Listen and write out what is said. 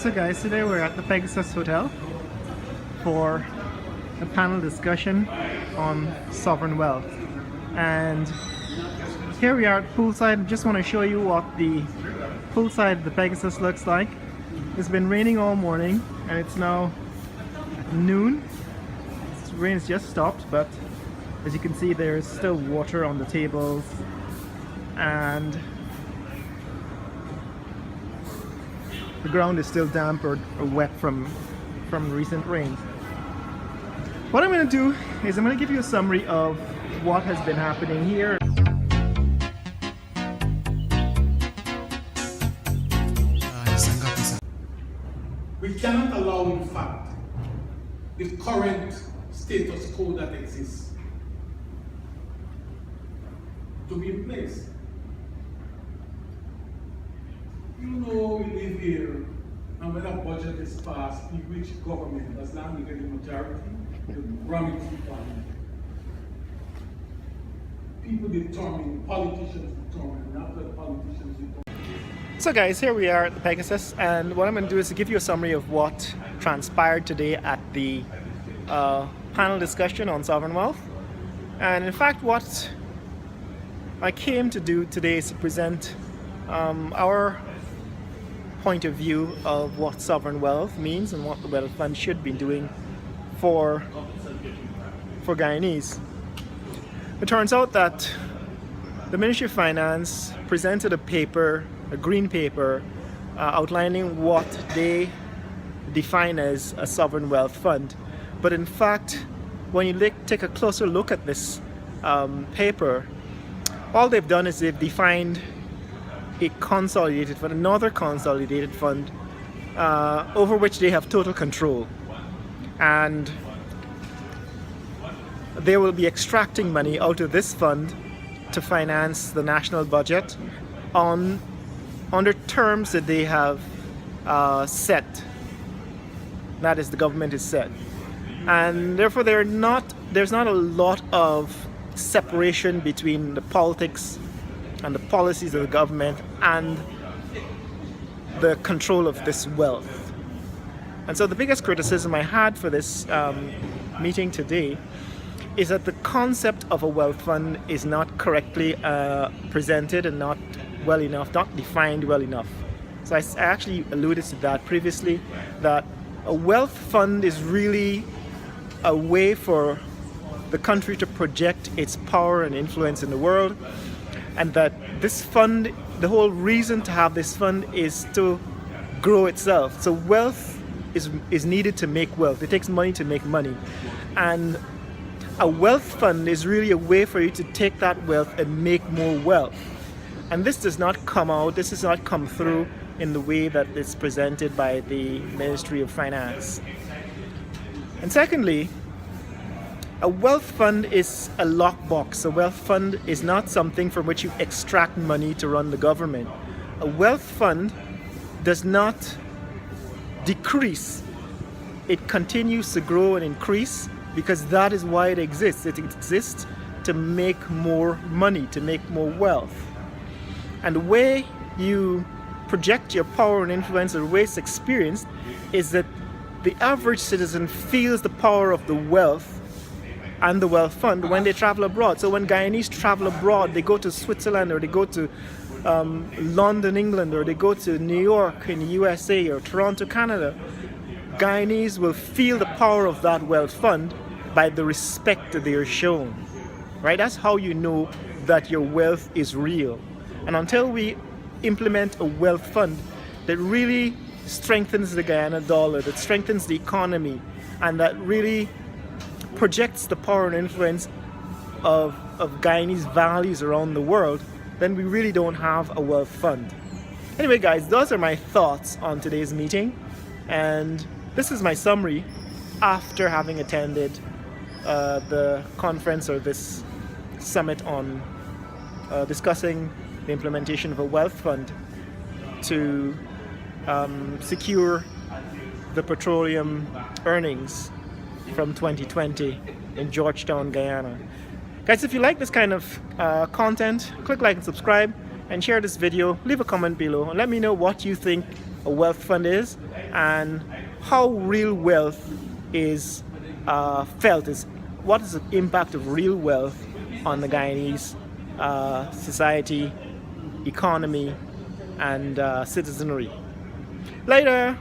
So guys, today we're at the Pegasus Hotel for a panel discussion on sovereign wealth. And here we are at poolside. Just want to show you what the poolside of the Pegasus looks like. It's been raining all morning and it's now noon. The rain has just stopped, but as you can see there's still water on the tables and the ground is still damp or wet from recent rains. What I'm going to do is I'm going to give you a summary of what has been happening here. We cannot allow, in fact, the current status quo that exists to be in place. You know, we live here, and when a budget is passed, we reach government, as long as we get the majority, the ram it through parliament. People determine, politicians determine, not the politicians determine. So guys, here we are at the Pegasus, and what I'm going to do is to give you a summary of what transpired today at the panel discussion on sovereign wealth. And in fact, what I came to do today is to present our point of view of what sovereign wealth means and what the wealth fund should be doing for Guyanese. It turns out that the Ministry of Finance presented a paper, a green paper, outlining what they define as a sovereign wealth fund. But in fact, when you take a closer look at this paper, all they've done is they've defined a consolidated fund, another consolidated fund, over which they have total control. And they will be extracting money out of this fund to finance the national budget under terms that they have set. That is, the government is set. And therefore there's not a lot of separation between the politics and the policies of the government and the control of this wealth. And so the biggest criticism I had for this meeting today is that the concept of a wealth fund is not correctly presented and not well enough, not defined well enough. So I actually alluded to that previously, that a wealth fund is really a way for the country to project its power and influence in the world, and that this fund, the whole reason to have this fund is to grow itself. So wealth is needed to make wealth. It takes money to make money. And a wealth fund is really a way for you to take that wealth and make more wealth. And this does not come through in the way that it's presented by the Ministry of Finance. And secondly, a wealth fund is a lockbox. A wealth fund is not something from which you extract money to run the government. A wealth fund does not decrease. It continues to grow and increase because that is why it exists. It exists to make more money, to make more wealth. And the way you project your power and influence, or the way it's experienced, is that the average citizen feels the power of the wealth and the wealth fund when they travel abroad. So when Guyanese travel abroad, they go to Switzerland, or they go to London, England, or they go to New York in the USA, or Toronto, Canada, Guyanese will feel the power of that wealth fund by the respect that they are shown. Right? That's how you know that your wealth is real. And until we implement a wealth fund that really strengthens the Guyana dollar, that strengthens the economy, and that really projects the power and influence of Guyanese values around the world, then we really don't have a wealth fund. Anyway guys, those are my thoughts on today's meeting, and this is my summary after having attended the conference, or this summit on discussing the implementation of a wealth fund to secure the petroleum earnings from 2020 in Georgetown, Guyana. Guys, if you like this kind of content, click like and subscribe, and share this video. Leave a comment below and let me know what you think a wealth fund is and how real wealth is felt. Is what is the impact of real wealth on the Guyanese society, economy, and citizenry. Later.